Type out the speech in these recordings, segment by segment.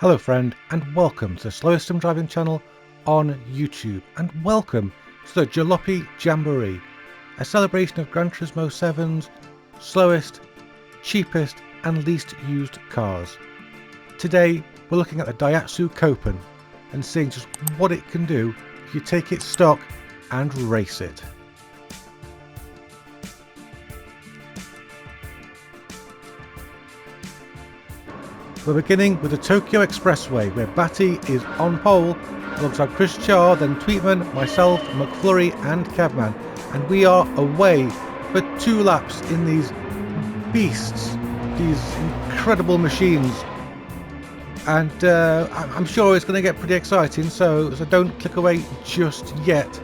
Hello friend, and welcome to the slowest sim driving channel on YouTube, and welcome to the Jalopy Jamboree, a celebration of Gran Turismo 7's slowest, cheapest and least used cars. Today we're looking at the Daihatsu Copen and seeing just what it can do if you take it stock and race it. We're beginning with the Tokyo Expressway, where Batty is on pole alongside Chris Char, then Tweetman, myself, McFlurry and Kevman, and we are away for 2 laps in these beasts, these incredible machines, and I'm sure it's going to get pretty exciting, so don't click away just yet,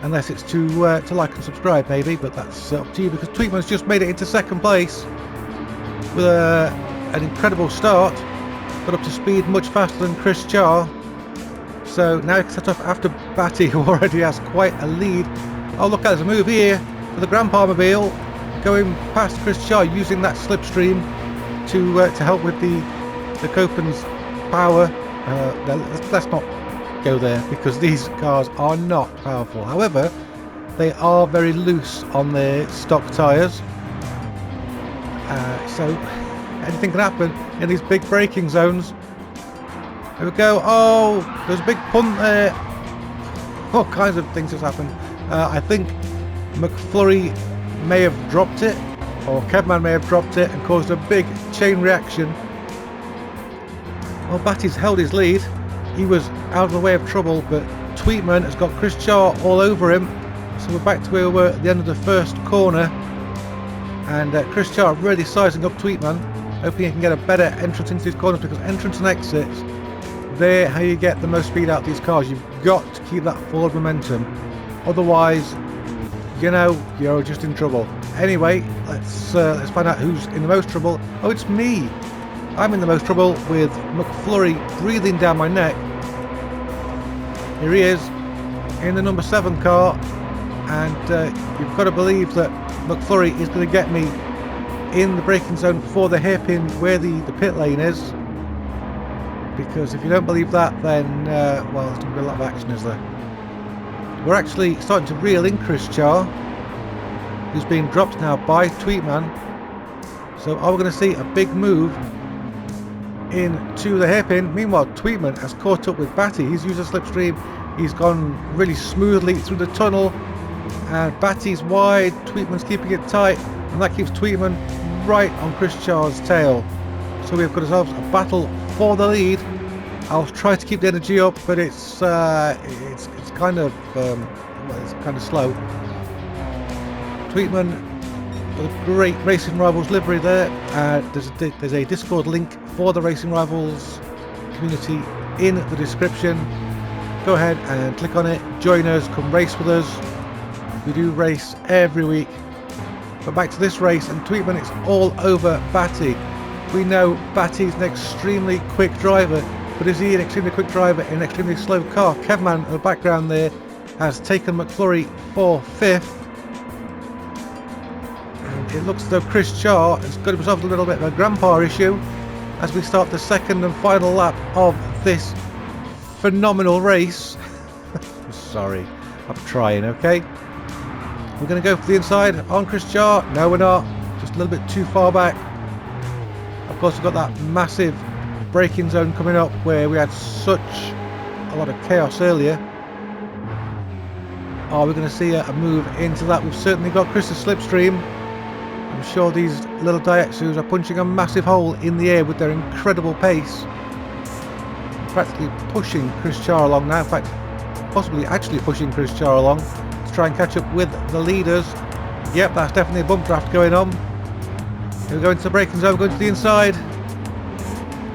unless it's to like and subscribe maybe, but that's up to you, because Tweetman's just made it into 2nd place with an incredible start, got up to speed much faster than Chris Char, so now he can set off after Batty, who already has quite a lead. Oh look, there's a move here for the Grandpa Mobile, going past Chris Char using that slipstream to help with the Copen's power. Let's not go there, because these cars are not powerful. However, they are very loose on their stock tyres, so anything can happen in these big braking zones. There we go. Oh, there's a big punt there. All kinds of things has happened. I think McFlurry may have dropped it, or Kevman may have dropped it and caused a big chain reaction. Well, Batty's held his lead. He was out of the way of trouble, but Tweetman has got Chris Char all over him. So we're back to where we were at the end of the first corner. And Chris Char really sizing up Tweetman, hoping he can get a better entrance into these corners, because entrance and exits, they're how you get the most speed out of these cars. You've got to keep that forward momentum, otherwise, you know, you're just in trouble. Anyway, let's find out who's in the most trouble. Oh, it's me. I'm in the most trouble with McFlurry breathing down my neck. Here he is in the number 7 car, and you've got to believe that McFlurry is going to get me in the braking zone before the hairpin where the pit lane is, because if you don't believe that, then well, there's going to be a lot of action, is there? We're actually starting to reel in Chris Char, who's being dropped now by Tweetman, so are we going to see a big move into the hairpin? Meanwhile, Tweetman has caught up with Batty. He's used a slipstream, he's gone really smoothly through the tunnel, and Batty's wide, Tweetman's keeping it tight, and that keeps Tweetman right on Chris Char's tail. So we've got ourselves a battle for the lead. I'll try to keep the energy up, but it's kind of well, it's kind of slow. Tweetman got a great Racing Rivals livery there. There's a Discord link for the Racing Rivals community in the description. Go ahead and click on it, join us, come race with us. We do race every week. But back to this race, and Tweetman, it's all over Batty. We know Batty's an extremely quick driver, but is he an extremely quick driver in an extremely slow car? Kevman in the background there has taken McFlurry for 5th. And it looks as though Chris Char has got himself a little bit of a grandpa issue as we start the 2nd and final lap of this phenomenal race. Sorry, I'm trying, okay? We're going to go for the inside on Chris Char. No, we're not. Just a little bit too far back. Of course, we've got that massive braking zone coming up where we had such a lot of chaos earlier. Are we going to see a move into that? We've certainly got Chris's slipstream. I'm sure these little Daihatsus are punching a massive hole in the air with their incredible pace. Practically pushing Chris Char along now. In fact, possibly actually pushing Chris Char along. Try and catch up with the leaders. Yep, that's definitely a bump draft going on. Here we go into the braking zone, going to the inside.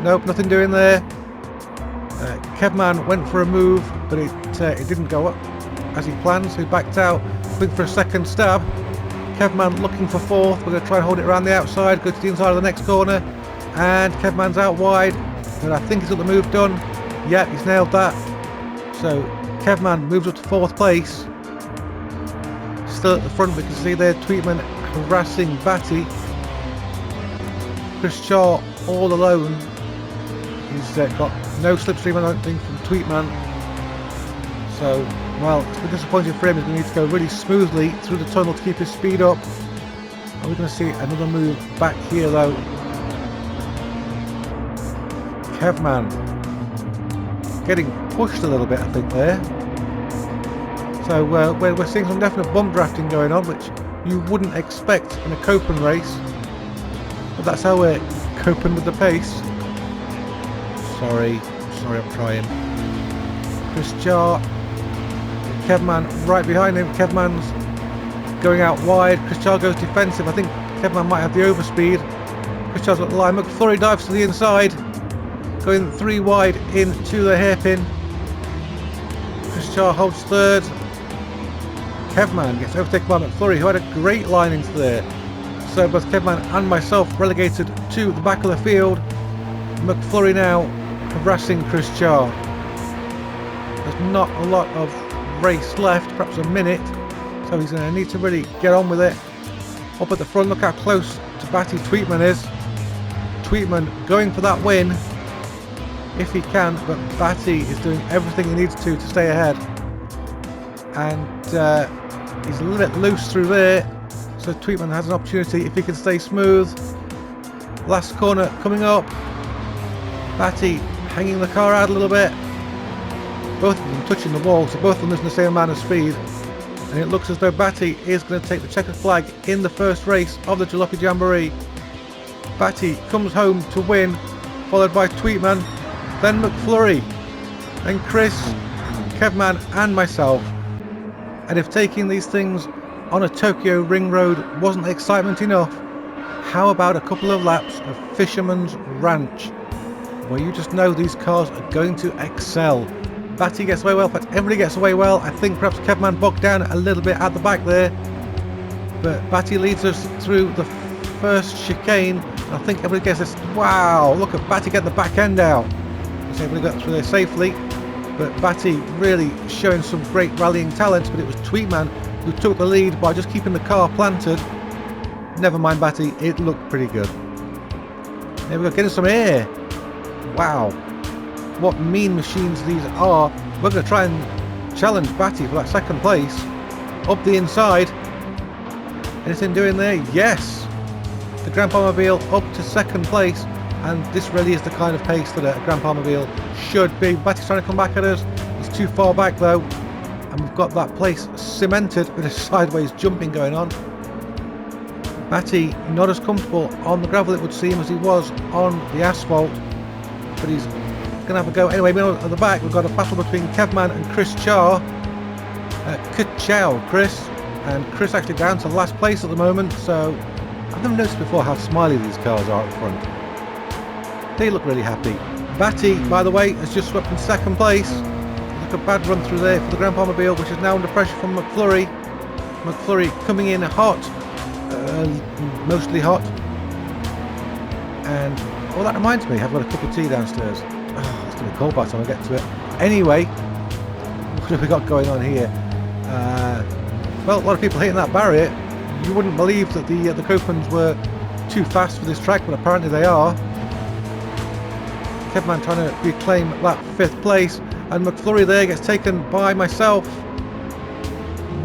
Nope, nothing doing there. Kevman went for a move, but it didn't go up as he planned, so he backed out, looking for a 2nd stab. Kevman looking for 4th. We're going to try and hold it around the outside, go to the inside of the next corner, and Kevman's out wide, but I think he's got the move done. Yep, he's nailed that. So Kevman moves up to 4th place. Still at the front, we can see there Tweetman harassing Batty. Chris Char all alone He's got no slipstream, I don't think, from Tweetman. So, well, it's been disappointing for him. He's going to need to go really smoothly through the tunnel to keep his speed up. Are we going to see another move back here, though? Kevman getting pushed a little bit, I think, there. So we're seeing some definite bump drafting going on, which you wouldn't expect in a Copen race. But that's how we're coping with the pace. Sorry, I'm trying. Chris Jar, Kevman right behind him. Kevman's going out wide. Chris Jar goes defensive. I think Kevman might have the overspeed. Chris Jar's got the line. McFlurry dives to the inside, going 3 wide into the hairpin. Chris Jar holds third. Kevman gets overtaken by McFlurry, who had a great line into there. So both Kevman and myself relegated to the back of the field. McFlurry now harassing Chris Jar. There's not a lot of race left, perhaps a minute, so he's going to need to really get on with it. Up at the front, look how close to Batty Tweetman is. Tweetman going for that win if he can, but Batty is doing everything he needs to stay ahead. And he's a little bit loose through there, so Tweetman has an opportunity if he can stay smooth. Last corner coming up. Batty hanging the car out a little bit. Both of them touching the wall, so both of them losing the same amount of speed. And it looks as though Batty is going to take the checkered flag in the first race of the Jalopy Jamboree. Batty comes home to win, followed by Tweetman, then McFlurry, then Chris, Kevman and myself. And if taking these things on a Tokyo ring road wasn't excitement enough, how about a couple of laps of Fisherman's Ranch, where you just know these cars are going to excel. Batty gets away well, but everybody gets away well. I think perhaps Kevman bogged down a little bit at the back there, but Batty leads us through the first chicane. I think everybody gets this. Wow, look at Batty getting the back end out. So everybody got through there safely, but Batty really showing some great rallying talent. But it was Tweetman who took the lead by just keeping the car planted. Never mind Batty, it looked pretty good. There we go, getting some air. Wow, what mean machines these are. We're going to try and challenge Batty for that second place. Up the inside. Anything doing there? Yes. The Grandpa Mobile up to second place. And this really is the kind of pace that a Grandpa Mobile should be. Batty's trying to come back at us. He's too far back though. And we've got that place cemented with a sideways jumping going on. Batty not as comfortable on the gravel, it would seem, as he was on the asphalt. But he's going to have a go. Anyway, at the back, we've got a battle between Kevman and Chris Char. Ka-chow, Chris. And Chris actually down to last place at the moment. So I've never noticed before how smiley these cars are up front. They look really happy. Batty, by the way, has just swept in second place. Look a bad run through there for the Grandpa Mobile, which is now under pressure from McFlurry. McFlurry coming in hot. Mostly hot. And that reminds me, I've got a cup of tea downstairs. Oh, it's going to be cold by the time I get to it. Anyway, what have we got going on here? Well, a lot of people hitting that barrier. You wouldn't believe that the Copens were too fast for this track, but apparently they are. Kevman trying to reclaim that 5th place, and McFlurry there gets taken by myself.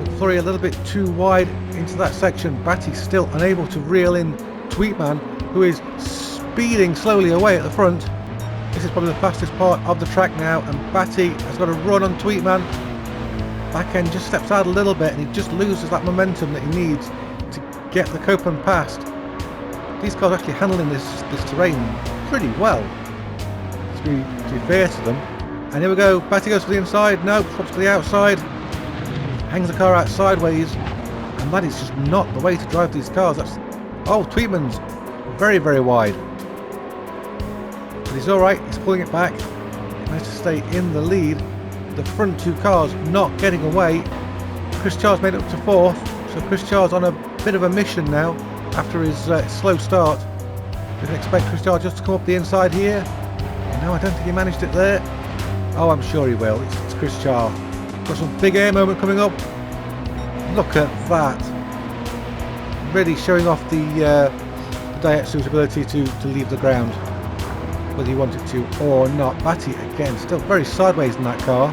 McFlurry a little bit too wide into that section. Batty still unable to reel in Tweetman, who is speeding slowly away at the front. This is probably the fastest part of the track now, and Batty has got a run on Tweetman. Back end just steps out a little bit, and he just loses that momentum that he needs to get the Copen past. These cars are actually handling this terrain pretty well, to be fair to them. And here we go, Batty goes for the inside, no, swaps to the outside, hangs the car out sideways, and that is just not the way to drive these cars. Tweetman's very, very wide. But he's alright, he's pulling it back, he managed to stay in the lead. The front 2 cars not getting away. Chris Char's made it up to 4th, so Chris Char's on a bit of a mission now after his slow start. We can expect Chris Char just to come up the inside here. No, I don't think he managed it there. Oh, I'm sure he will. It's Chris Char. Got some big air moment coming up. Look at that. Really showing off the Daihatsu's ability to leave the ground. whether he wanted to or not. Batty again, still very sideways in that car.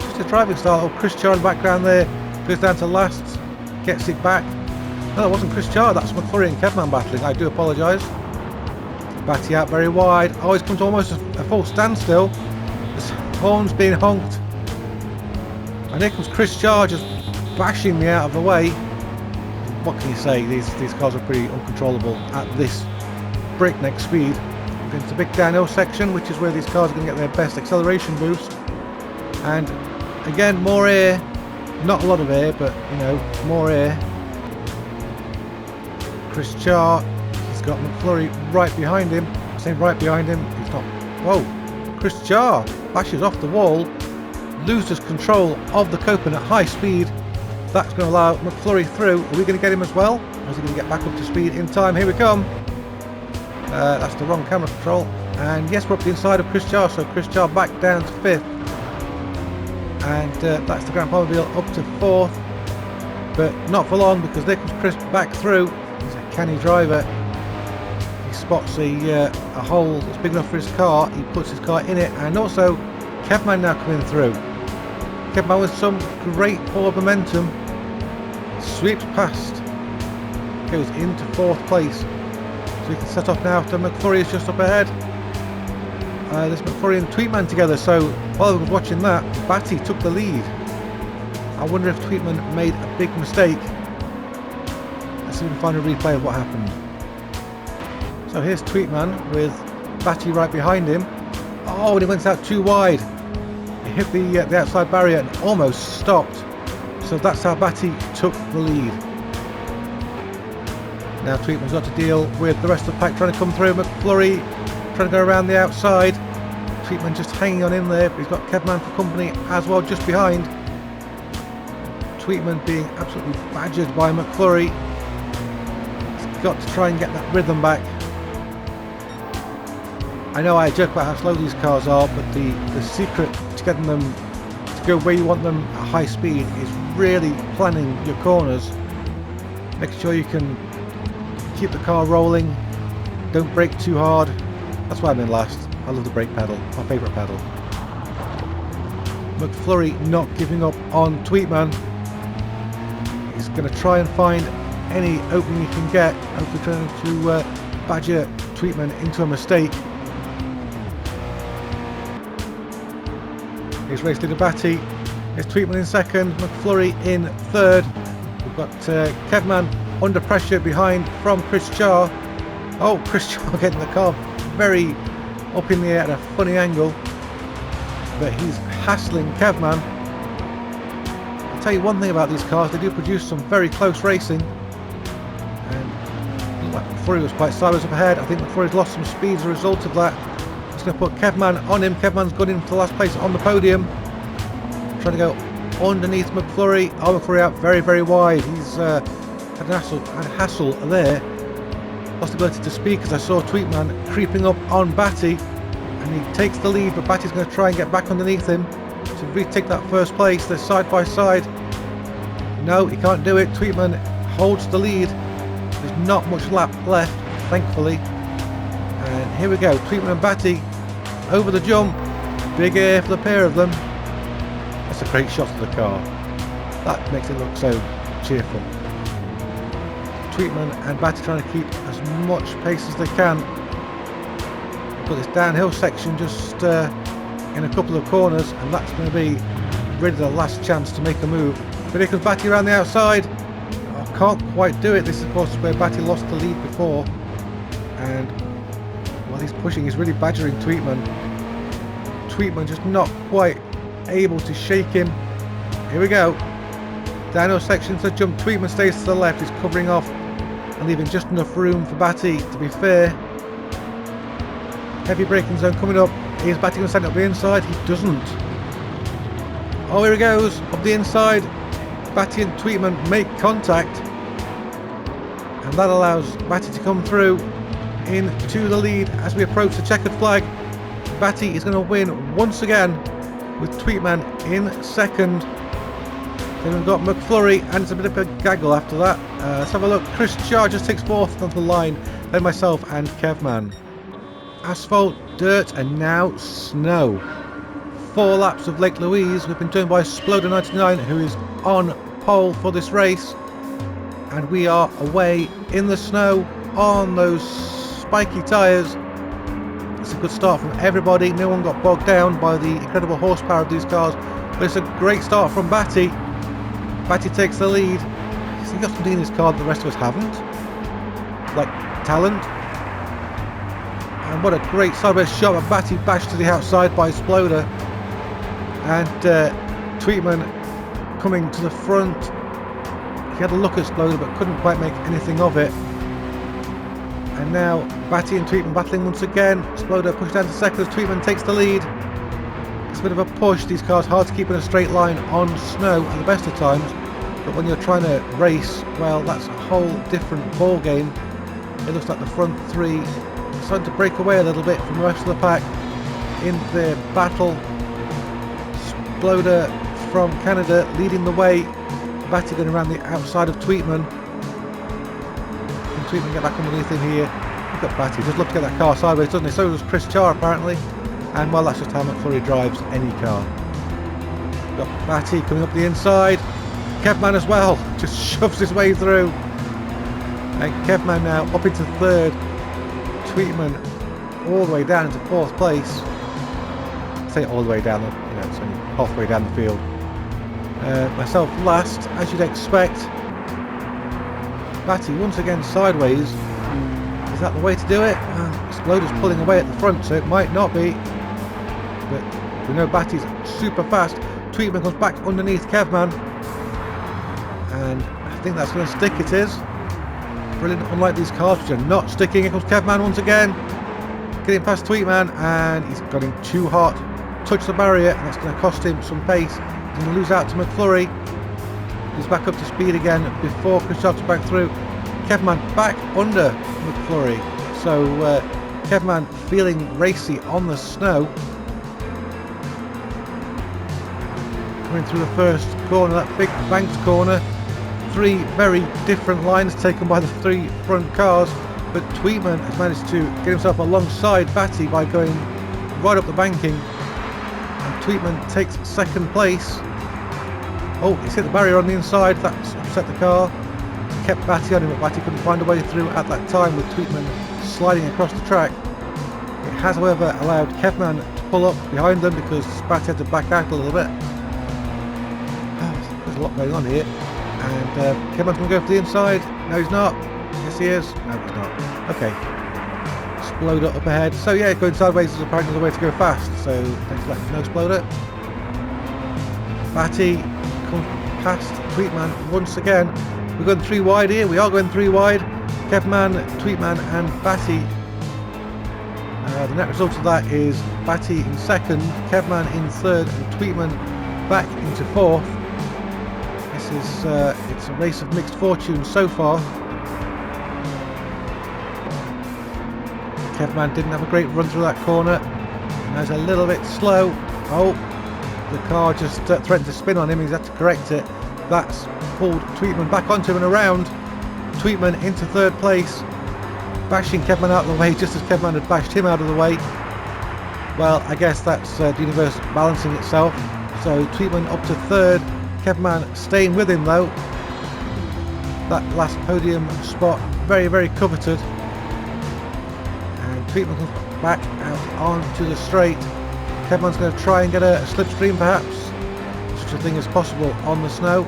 Just a driving style. Oh, Chris Char in the background there, goes down to last, gets it back. No, that wasn't Chris Char, that's McFlurry and Kevman battling. I do apologise. Batty out very wide. Oh, he's come to almost a full standstill. His horn's being honked. And here comes Chris Char just bashing me out of the way. What can you say? These cars are pretty uncontrollable at this breakneck speed. We're into the big downhill section, which is where these cars are going to get their best acceleration boost. And again, more air. Not a lot of air, but you know, more air. Chris Char, he's got McFlurry right behind him. I say right behind him, he's not. Whoa! Chris Char bashes off the wall, loses control of the Copen at high speed. That's going to allow McFlurry through. Are we going to get him as well? Or is he going to get back up to speed in time? Here we come. That's the wrong camera control. And yes, we're up the inside of Chris Char, so Chris Char back down to 5th. And that's the Grand Palmobile up to 4th. But not for long, because there comes Chris back through. He's a canny driver. He spots a hole that's big enough for his car. He puts his car in it. And also, Kevman now coming through. Kevman with some great forward momentum. Sweeps past. Goes into 4th place. So we can set off now after McFlurry is just up ahead. There's McFlurry and Tweetman together, so while I was watching that, Batty took the lead. I wonder if Tweetman made a big mistake. Let's see if we can find a replay of what happened. So here's Tweetman with Batty right behind him. Oh, and he went out too wide. He hit the outside barrier and almost stopped. So that's how Batty took the lead. Now Tweetman's got to deal with the rest of the pack trying to come through. McFlurry trying to go around the outside. Tweetman just hanging on in there, but he's got Kevman for company as well just behind. Tweetman being absolutely badgered by McFlurry. He's got to try and get that rhythm back. I know I joke about how slow these cars are, but the secret to getting them to go where you want them at high speed is really planning your corners. Making sure you can keep the car rolling, don't brake too hard. That's why I'm in last. I love the brake pedal, my favourite pedal. McFlurry not giving up on Tweetman. He's going to try and find any opening he can get, hopefully trying to badger Tweetman into a mistake. Here's race leader Batty. Here's Tweetman in 2nd, McFlurry in 3rd. We've got Kevman under pressure behind from Chris Char. Oh, Chris Char getting the car very up in the air at a funny angle, but he's hassling Kevman. I'll tell you one thing about these cars, they do produce some very close racing, and McFlurry was quite sideways up ahead. I think McFlurry's lost some speed as a result of that. He's going to put Kevman on him. Kevman's gone into last place on the podium, trying to go underneath McFlurry. Oh, McFlurry out very, very wide. He's had a hassle there. Lost the ability to speak as I saw Tweetman creeping up on Batty, and he takes the lead, but Batty's going to try and get back underneath him to retake that 1st place. They're side by side. No, he can't do it. Tweetman holds the lead. There's not much lap left, thankfully. And here we go, Tweetman and Batty over the jump. Big air for the pair of them. That's a great shot of the car. That makes it look so cheerful. Tweetman and Batty trying to keep as much pace as they can. Got this downhill section just in a couple of corners, and that's going to be really the last chance to make a move. But here comes Batty around the outside. Oh, can't quite do it. This is of course where Batty lost the lead before, and while he's pushing, he's really badgering Tweetman. Tweetman just not quite able to shake him. Here we go. Downhill section to jump. Tweetman stays to the left. He's covering off and leaving just enough room for Batty to be fair. Heavy braking zone coming up. Is Batty going to stand up the inside? He doesn't. Oh, here he goes up the inside. Batty and Tweetman make contact, and that allows Batty to come through into the lead as we approach the checkered flag. Batty is going to win once again with Tweetman in 2nd. Then we've got McFlurry, and it's a bit of a gaggle after that. Let's have a look. Chris Char just takes 4th on the line, then myself and Kevman. asphalt, dirt, and now snow. 4 laps of Lake Louise. We've been joined by Sploder99, who is on pole for this race, and we are away in the snow on those spiky tyres. It's a good start from everybody. No one got bogged down by the incredible horsepower of these cars, but it's a great start from Batty. Batty takes the lead. He's got something in his car that the rest of us haven't, like talent. And what a great sideways shot of Batty, bashed to the outside by Sploder. And Tweetman coming to the front. He had a look at Sploder but couldn't quite make anything of it. And now Batty and Tweetman battling once again. Sploder pushed down to second as Tweetman takes the lead. It's a bit of a push. These cars hard to keep in a straight line on snow at the best of times, but when you're trying to race, well, that's a whole different ball game. It looks like the front 3 starting to break away a little bit from the rest of the pack in their battle. Sploder from Canada leading the way. Batty going around the outside of Tweetman. Can Tweetman get back underneath him here? Look at Batty, just love to get that car sideways, doesn't he? So does Chris Charr apparently. And well, that's just how McFlurry drives any car. Got Batty coming up the inside. Kevman as well, just shoves his way through. And Kevman now up into third. Tweetman all the way down into 4th place. I say all the way down, it's only halfway down the field. Myself last, as you'd expect. Batty once again sideways. Is that the way to do it? Sploder's pulling away at the front, so it might not be. But we know Batty's super fast. Tweetman comes back underneath Kevman. And I think that's going to stick, it is. Brilliant, unlike these cars which are not sticking. Here comes Kevman once again. Getting past Tweetman, and he's got him too hot. Touch the barrier, and that's going to cost him some pace. He's going to lose out to McFlurry. He's back up to speed again before Chris Charr back through. Kevman back under McFlurry. So Kevman feeling racy on the snow. Coming through the first corner, that big banked corner. 3 very different lines taken by the 3 front cars, but Tweetman has managed to get himself alongside Batty by going right up the banking, and Tweetman takes second place. Oh, he's hit the barrier on the inside, that's upset the car. He kept Batty on him, but Batty couldn't find a way through at that time with Tweetman sliding across the track. It has, however, allowed Kevman to pull up behind them because Batty had to back out a little bit. There's a lot going on here. And Kevman's going to go for the inside. No, he's not. Yes, he is. No, he's not. Okay. Sploder up ahead. So yeah, going sideways is apparently the way to go fast. So thanks for letting us know, Sploder. Batty comes past Tweetman once again. We're going 3 wide here. We are going 3 wide. Kevman, Tweetman and Batty. The net result of that is Batty in second, Kevman in third and Tweetman back into 4th. This is it's a race of mixed fortune so far. Kevman didn't have a great run through that corner. Now he's a little bit slow. Oh, the car just threatened to spin on him. He's had to correct it. That's pulled Tweetman back onto him and around. Tweetman into 3rd place, bashing Kevman out of the way just as Kevman had bashed him out of the way. Well, I guess that's the universe balancing itself. So Tweetman up to 3rd. Kevman staying with him though. That last podium spot very, very coveted. And Tweetman comes back out onto the straight. Kevman's going to try and get a slipstream perhaps. Such a thing as possible on the snow.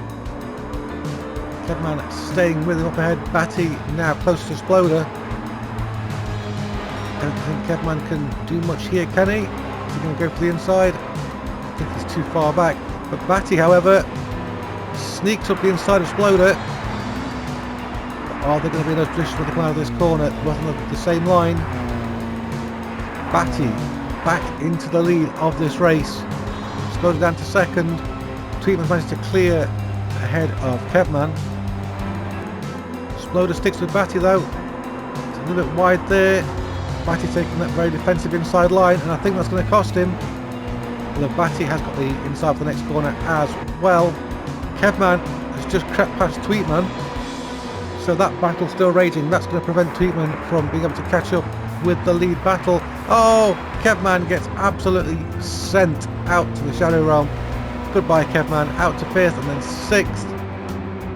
Kevman staying with him up ahead. Batty now close to Sploder. Don't think Kevman can do much here, can he? Is he going to go for the inside? I think he's too far back. But Batty, however, sneaks up the inside of Sploder. Are there going to be enough position when they come out of this corner? Wasn't the same line. Batty back into the lead of this race. Sploder down to second. Tweetman managed to clear ahead of Kevman. Sploder sticks with Batty though. It's a little bit wide there. Batty taking that very defensive inside line, and I think that's going to cost him. Although Batty has got the inside for the next corner as well. Kevman has just crept past Tweetman, so that battle's still raging. That's going to prevent Tweetman from being able to catch up with the lead battle. Oh, Kevman gets absolutely sent out to the Shadow Realm. Goodbye, Kevman. Out to 5th and then 6th.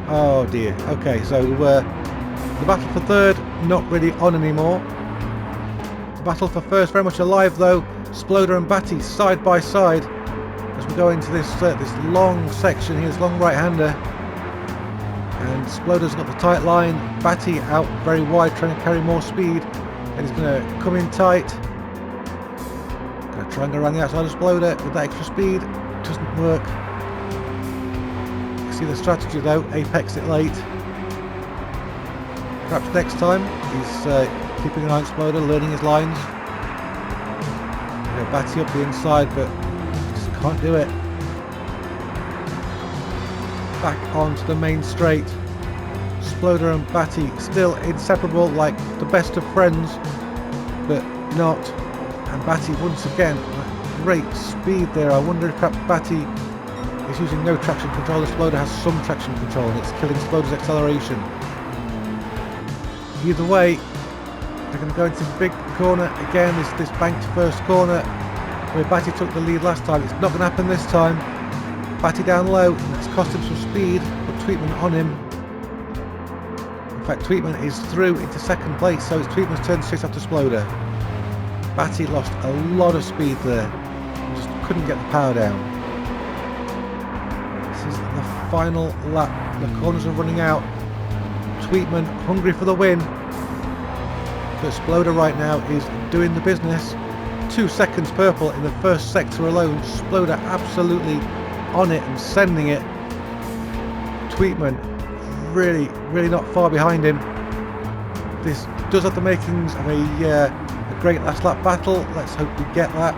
Oh dear. Okay, so the battle for 3rd not really on anymore. The battle for 1st very much alive though. Sploder and Batty side by side as we go into this long section here, this long right-hander. And Sploder's got the tight line. Batty out very wide, trying to carry more speed. And he's going to come in tight. Going to try and go around the outside of Sploder with that extra speed. Doesn't work. You see the strategy though. Apex it late. Perhaps next time he's keeping an eye on Sploder, learning his lines. Batty up the inside, but just can't do it. Back onto the main straight. Sploder and Batty still inseparable, like the best of friends, but not. And Batty once again, great speed there. I wonder if perhaps Batty is using no traction control. The Sploder has some traction control and it's killing Sploder's acceleration. Either way, they're going to go into this big corner again, this banked first corner where Batty took the lead last time. It's not going to happen this time. Batty down low, and it's cost him some speed, but Tweetman on him. In fact, Tweetman is through into 2nd place, so it's Tweetman's turn to chase after Sploder. Batty lost a lot of speed there, just couldn't get the power down. This is the final lap, the corners are running out. Tweetman hungry for the win. But Sploder right now is doing the business. 2 seconds purple in the first sector alone. Sploder absolutely on it and sending it. Tweetman really not far behind him. This does have the makings of a great last lap battle. Let's hope we get that.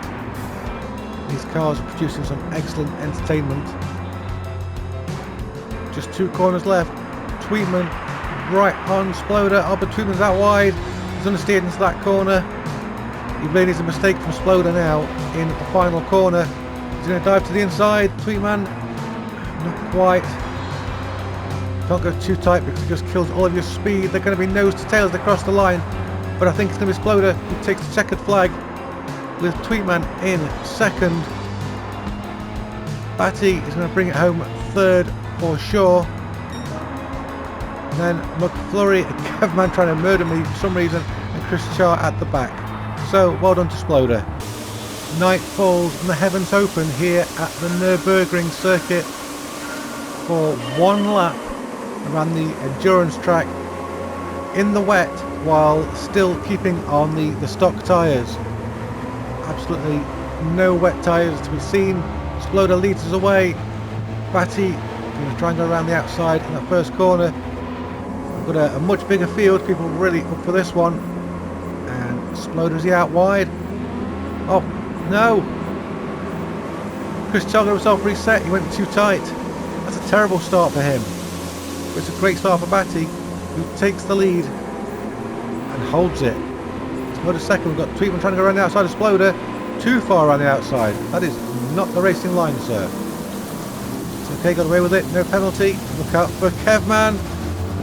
These cars are producing some excellent entertainment. Just 2 corners left. Tweetman right on Sploder. Oh, but Tweetman's out wide. He's understeered into that corner. He really needs a mistake from Sploder now in the final corner. He's going to dive to the inside. Tweetman, not quite. Can't go too tight because it just kills all of your speed. They're going to be nose to tails across the line. But I think it's going to be Sploder who takes the checkered flag with Tweetman in 2nd. Batty is going to bring it home 3rd for sure. And then McFlurry and Kevman trying to murder me for some reason, and Chris Char at the back. So well done to Sploder. Night falls and the heavens open here at the Nurburgring circuit for 1 lap around the endurance track in the wet while still keeping on the stock tyres. Absolutely no wet tyres to be seen. Sploder leads us away. Batty going to try and go around the outside in that first corner. We've got a much bigger field, people really up for this one. And Sploder's he out wide. Oh no! Chris Char got himself reset, he went too tight. That's a terrible start for him. But it's a great start for Batty, who takes the lead and holds it. Sploder 2nd, we've got Tweetman trying to go around the outside of Sploder. Too far around the outside. That is not the racing line, sir. It's okay, got away with it, no penalty. Look out for Kevman.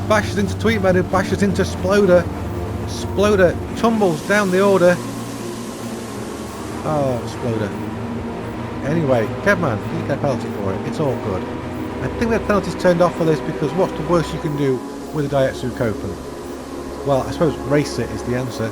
Bashes into Tweetman, who bashes into Sploder. Sploder tumbles down the order. Oh, Sploder. Anyway, Kevman, you get a penalty for it. It's all good. I think that penalty's turned off for this because what's the worst you can do with a Daihatsu Copen? Well, I suppose race it is the answer.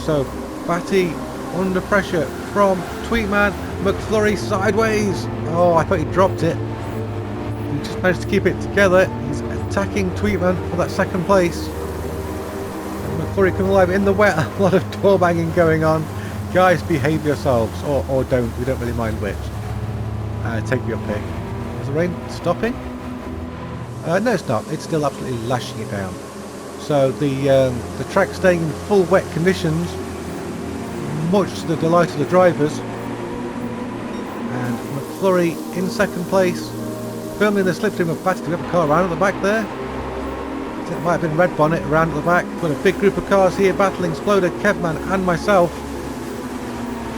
So, Batty under pressure from Tweetman. McFlurry sideways. Oh, I thought he dropped it. He just managed to keep it together. He's attacking Tweetman for that 2nd place. And McFlurry coming alive in the wet. A lot of door banging going on. Guys, behave yourselves, or don't. We don't really mind which. Take your pick. Is the rain stopping? No, it's not. It's still absolutely lashing it down. So the track's staying in full wet conditions, much to the delight of the drivers. And McFlurry in 2nd place, firmly in the slipstream of Batty. Do we have a car around at the back there? It might have been Red Bonnet around at the back. Got a big group of cars here battling Sploder, Kevman and myself.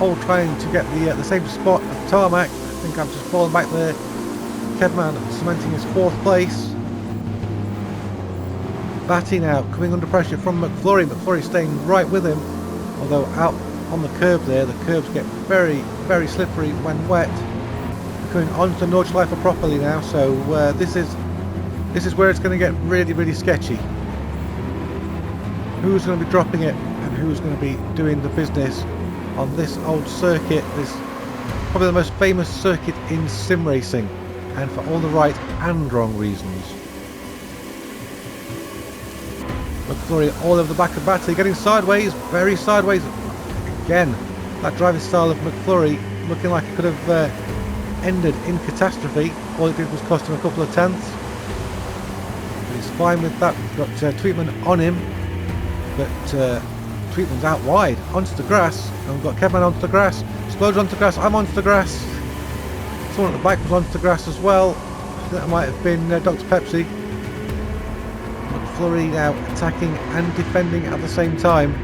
All trying to get the same spot of tarmac. I think I'm just falling back there. Kevman cementing his 4th place. Batty now coming under pressure from McFlurry. McFlurry staying right with him, although out on the curb there, the curbs get very, very slippery when wet. Coming onto the Nordschleife properly now, so this is where it's going to get really, really sketchy. Who's going to be dropping it and who's going to be doing the business on this old circuit? This probably the most famous circuit in sim racing, and for all the right and wrong reasons. McFlurry all over the back of Batty, getting sideways, very sideways. Again, that driving style of McFlurry looking like it could have ended in catastrophe. All it did was cost him a couple of tenths. But he's fine with that. We've got Tweetman on him, but Tweetman's out wide onto the grass, and we've got Kevman onto the grass. Explodes onto the grass. I'm onto the grass. Someone at the back was onto the grass as well. I think that might have been Dr. Pepsi. McFlurry now attacking and defending at the same time.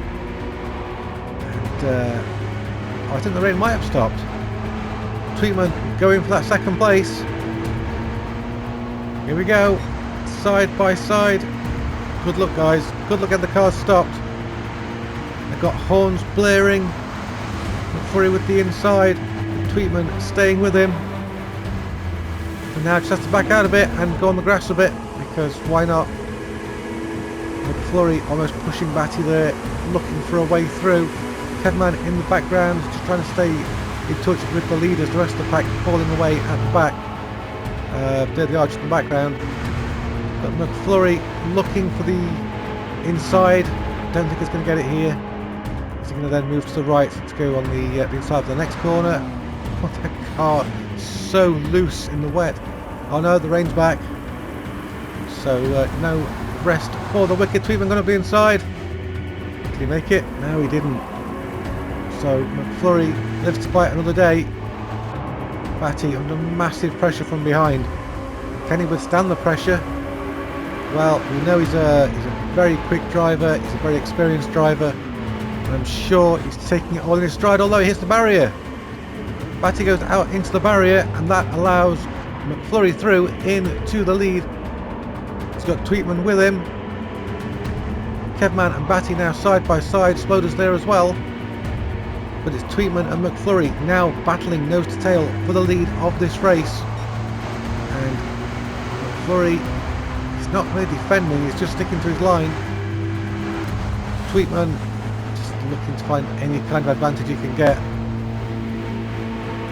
And I think the rain might have stopped. Tweetman going for that second place. Here we go. Side by side. Good luck, guys. Good luck, getting the cars stopped. They've got horns blaring. McFlurry with the inside. Tweetman staying with him. And now just has to back out a bit and go on the grass a bit, because why not? McFlurry almost pushing Batty there, looking for a way through. Kevman in the background, just trying to stay in touch with the leaders. The rest of the pack falling away at the back. There they are, just in the background. But McFlurry looking for the inside. Don't think he's going to get it here. He's going to then move to the right to go on the inside of the next corner. What a car, so loose in the wet. Oh no, the rain's back. So no rest for the wicked. Tweetman going to be inside. Did he make it? No, he didn't. So McFlurry lives to fight another day. Batty under massive pressure from behind. Can he withstand the pressure? Well, we know he's a very quick driver. He's a very experienced driver. And I'm sure he's taking it all in his stride, although he hits the barrier. Batty goes out into the barrier, and that allows McFlurry through into the lead. He's got Tweetman with him. Kevman and Batty now side by side. Sploder's there as well. But it's Tweetman and McFlurry now battling nose to tail for the lead of this race. And McFlurry is not really defending, he's just sticking to his line. Tweetman just looking to find any kind of advantage he can get.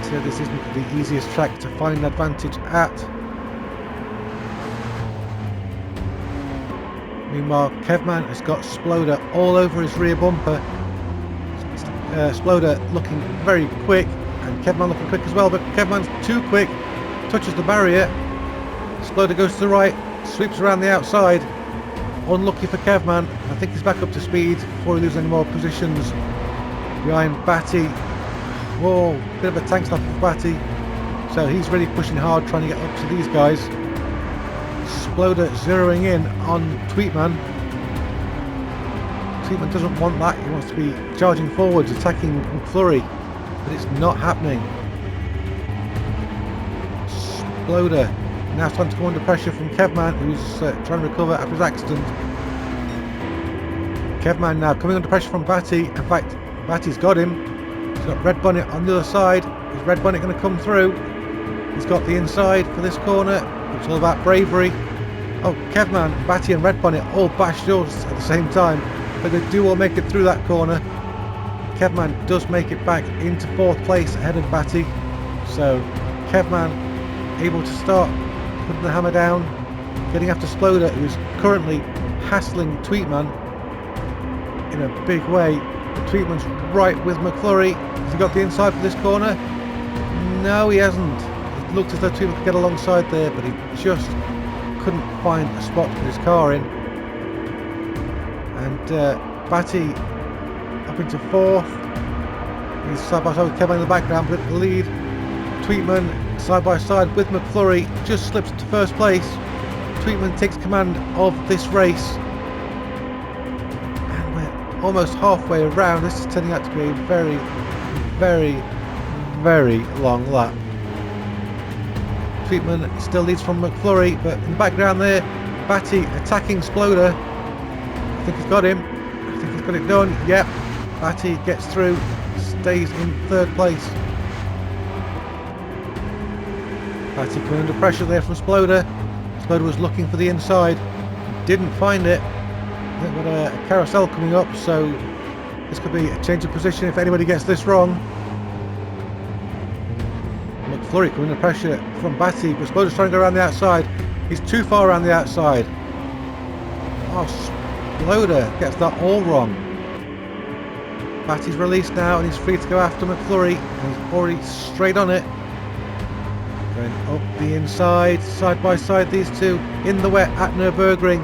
So this isn't the easiest track to find an advantage at. Meanwhile, Kevman has got Sploder all over his rear bumper. Sploder looking very quick, and Kevman looking quick as well, but Kevman's too quick, touches the barrier. Sploder goes to the right, sweeps around the outside. Unlucky for Kevman. I think he's back up to speed before he loses any more positions behind Batty. Whoa, bit of a tank stop for Batty. So he's really pushing hard, trying to get up to these guys. Sploder zeroing in on Tweetman. Tweetman doesn't want that, he wants to be charging forwards, attacking McFlurry, but it's not happening. Sploder now starting to come under pressure from Kevman, who's trying to recover after his accident. Kevman now coming under pressure from Batty. In fact, Batty's got him. He's got Red Bonnet on the other side. Is Red Bonnet going to come through? He's got the inside for this corner. It's all about bravery. Oh, Kevman, Batty and Red Bonnet all bashed yours at the same time, but they do all make it through that corner. Kevman does make it back into 4th place ahead of Batty. So Kevman able to start putting the hammer down, getting after Sploder, who's currently hassling Tweetman in a big way. But Tweetman's right with McFlurry. Has he got the inside for this corner? No, he hasn't. It looked as though Tweetman could get alongside there, but he just couldn't find a spot to put his car in. And Batty up into 4th. He's side by side with Kevman in the background, but the lead. Tweetman side by side with McFlurry just slips to 1st place. Tweetman takes command of this race. And we're almost halfway around. This is turning out to be a very, very, very long lap. Tweetman still leads from McFlurry, but in the background there, Batty attacking Sploder. think he's got him. I think he's got it done. Yep. Batty gets through. Stays in 3rd place. Batty coming under pressure there from Sploder. Sploder was looking for the inside. Didn't find it. They've got a carousel coming up, so this could be a change of position if anybody gets this wrong. McFlurry coming under pressure from Batty, but Sploder's trying to go around the outside. He's too far around the outside. Oh, Sploder gets that all wrong. Batty's released now and he's free to go after McFlurry. And he's already straight on it. Going up the inside, side by side, these two in the wet at Nurburgring.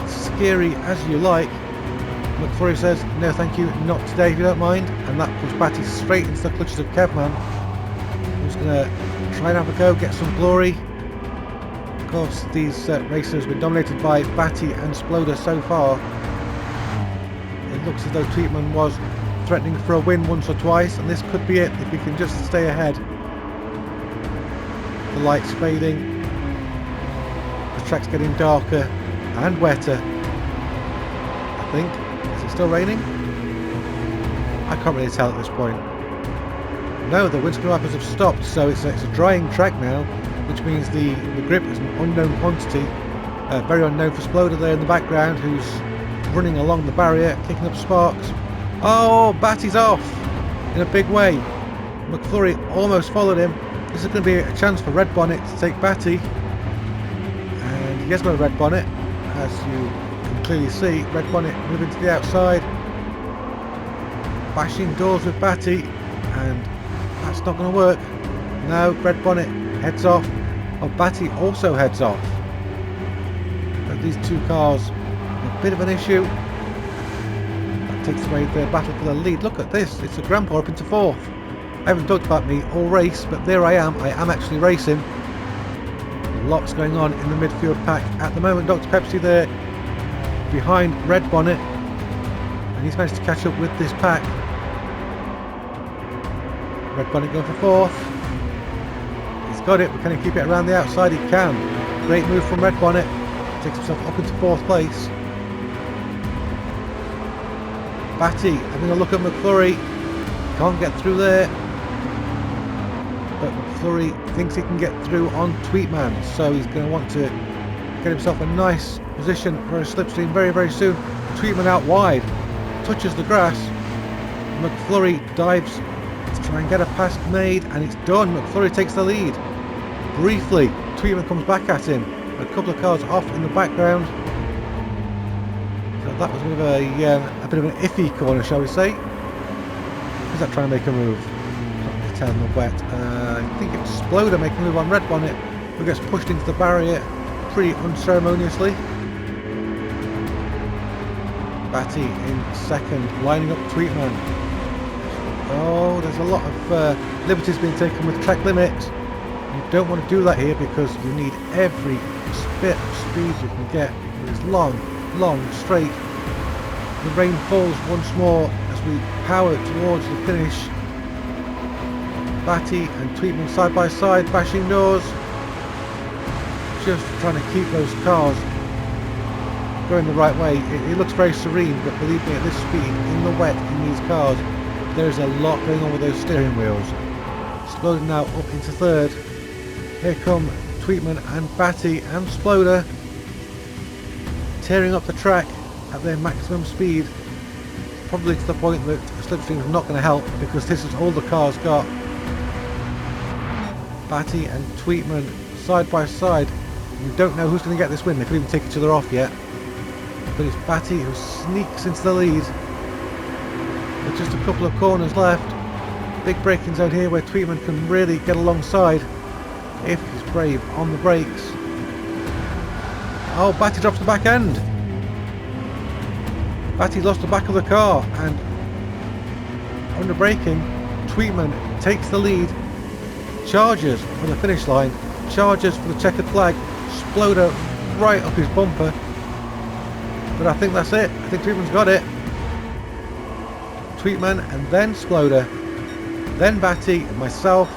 Scary as you like. McFlurry says, no thank you, not today if you don't mind. And that puts Batty straight into the clutches of Kevman, who's going to try and have a go, get some glory. Of course, these races have been dominated by Batty and Sploder so far. It looks as though Tweetman was threatening for a win once or twice, and this could be it if he can just stay ahead. The lights fading, the track's getting darker and wetter. I think. Is it still raining? I can't really tell at this point. No, the windscreen wipers have stopped, so it's a drying track now, which means the grip is an unknown quantity. Very unknown for Sploder there in the background, who's running along the barrier, kicking up sparks. Oh, Batty's off in a big way. McFlurry almost followed him. This is going to be a chance for Red Bonnet to take Batty. And he has got a Red Bonnet, as you can clearly see. Red Bonnet moving to the outside. Bashing doors with Batty. And that's not going to work. No, Red Bonnet heads off. Oh, Batty also heads off. But these two cars, a bit of an issue. That takes away the battle for the lead. Look at this, it's a grandpa up into 4th. I haven't talked about me all race, but there I am actually racing. Lots going on in the midfield pack at the moment. Dr. Pepsi there behind Red Bonnet, and he's managed to catch up with this pack. Red Bonnet going for 4th. He's got it, but can he keep it around the outside? He can. Great move from Red Bonnet. Takes himself up into 4th place. Batty having a look at McFlurry. Can't get through there. But McFlurry thinks he can get through on Tweetman, so he's going to want to get himself a nice position for a slipstream very, very soon. Tweetman out wide, touches the grass. McFlurry dives to try and get a pass made, and it's done. McFlurry takes the lead. Briefly, Tweetman comes back at him. A couple of cars off in the background. So that was a bit of an iffy corner, shall we say. Is that trying to make a move? Can't really tell in the wet. I think it was Sploder making a move on Red Bonnet, who gets pushed into the barrier pretty unceremoniously. Batty in 2nd, lining up Tweetman. Oh, there's a lot of liberties being taken with track limits. You don't want to do that here because you need every bit of speed you can get. It's long, straight. The rain falls once more as we power towards the finish. Batty and Tweetman side by side, bashing doors. Just trying to keep those cars going the right way. It looks very serene, but believe me, at this speed, in the wet, in these cars, there's a lot going on with those steering wheels. Sploder now up into 3rd. Here come Tweetman and Batty and Sploder, tearing up the track at their maximum speed, probably to the point that slipstream is not going to help because this is all the cars got. Batty and Tweetman side by side. You don't know who's going to get this win. They could even take each other off yet, but it's Batty who sneaks into the lead with just a couple of corners left. Big braking zone here where Tweetman can really get alongside if he's brave on the brakes. Oh, Batty drops the back end. Batty lost the back of the car, and under braking, Tweetman takes the lead, charges for the finish line, charges for the checkered flag. Sploder right up his bumper, but I think that's it. I think Tweetman's got it. Tweetman and then Sploder, then Batty and myself.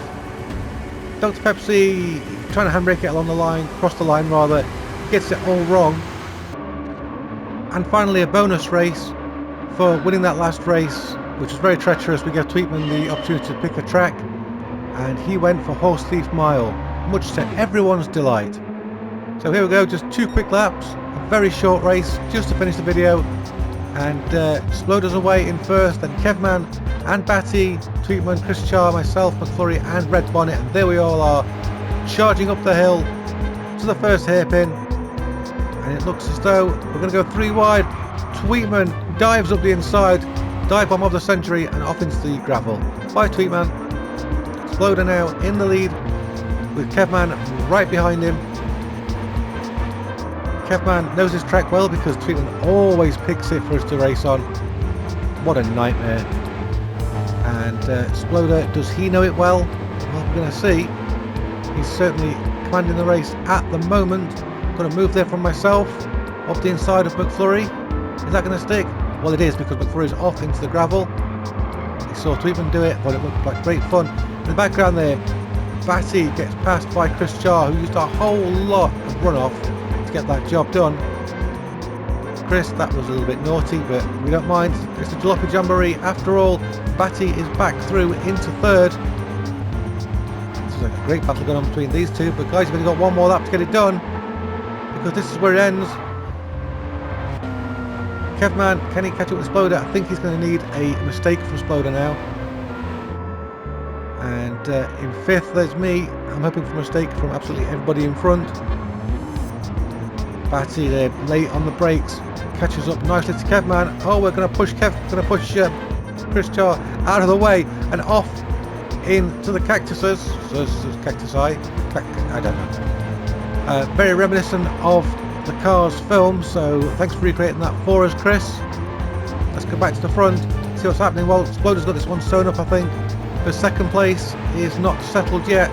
Dr. Pepsi trying to handbrake it along the line, cross the line rather, gets it all wrong. And finally a bonus race for winning that last race, which was very treacherous. We gave Tweetman the opportunity to pick a track, and he went for Horse Thief Mile, much to everyone's delight. So here we go, just 2 quick laps, a very short race just to finish the video. And Sploder's away in first, then Kevman and Batty, Tweetman, Chris Char, myself, McFlurry and Red Bonnet, and there we all are, charging up the hill to the first hairpin. And it looks as though we're going to go 3 wide. Tweetman dives up the inside, dive bomb of the century, and off into the gravel. By Tweetman. Sploder now in the lead with Kevman right behind him. Kevman knows his track well because Tweetman always picks it for us to race on. What a nightmare. And Sploder, does he know it well? Well, we're going to see. He's certainly commanding the race at the moment. Going to move there from myself, up the inside of McFlurry. Is that going to stick? Well, it is, because McFlurry's off into the gravel. He saw Tweetman do it, but it looked like great fun. In the background there, Batty gets passed by Chris Char, who used a whole lot of runoff to get that job done. Chris, that was a little bit naughty, but we don't mind. It's the Jalopy Jamboree after all. Batty is back through into third. This is like a great battle going on between these two, but guys, you've only got 1 more lap to get it done, because this is where it ends. Kevman, can he catch up with Sploder? I think he's going to need a mistake from Sploder now. And in 5th there's me. I'm hoping for a mistake from absolutely everybody in front. Batty there, late on the brakes, catches up nicely to Kevman. Oh, we're going to push Chris Char out of the way and off into the cactuses. Cactusi? I don't know. Very reminiscent of the Cars film, so thanks for recreating that for us, Chris. Let's go back to the front, see what's happening. Well, Sploder's got this one sewn up, I think. But 2nd place is not settled yet.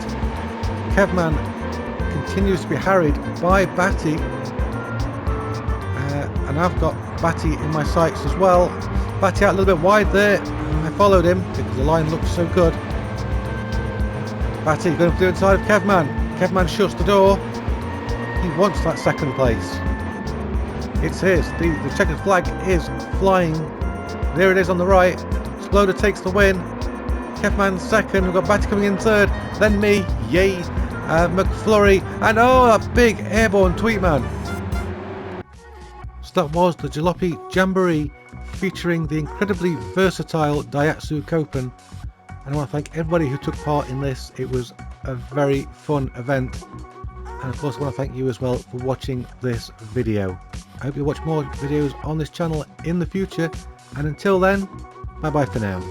Kevman continues to be harried by Batty. And I've got Batty in my sights as well. Batty out a little bit wide there. I followed him because the line looked so good. Batty going to the inside of Kevman. Kevman shuts the door. He wants that 2nd place. It's his. The checkered flag is flying. There it is on the right. Sploder takes the win. Kevman 2nd. We've got Batty coming in 3rd. Then me. Yay. McFlurry. And oh, a big airborne Tweetman. So that was the Jalopy Jamboree featuring the incredibly versatile Daihatsu Copen. And I want to thank everybody who took part in this. It was a very fun event. And of course I want to thank you as well for watching this video. I hope you watch more videos on this channel in the future. And until then, bye bye for now.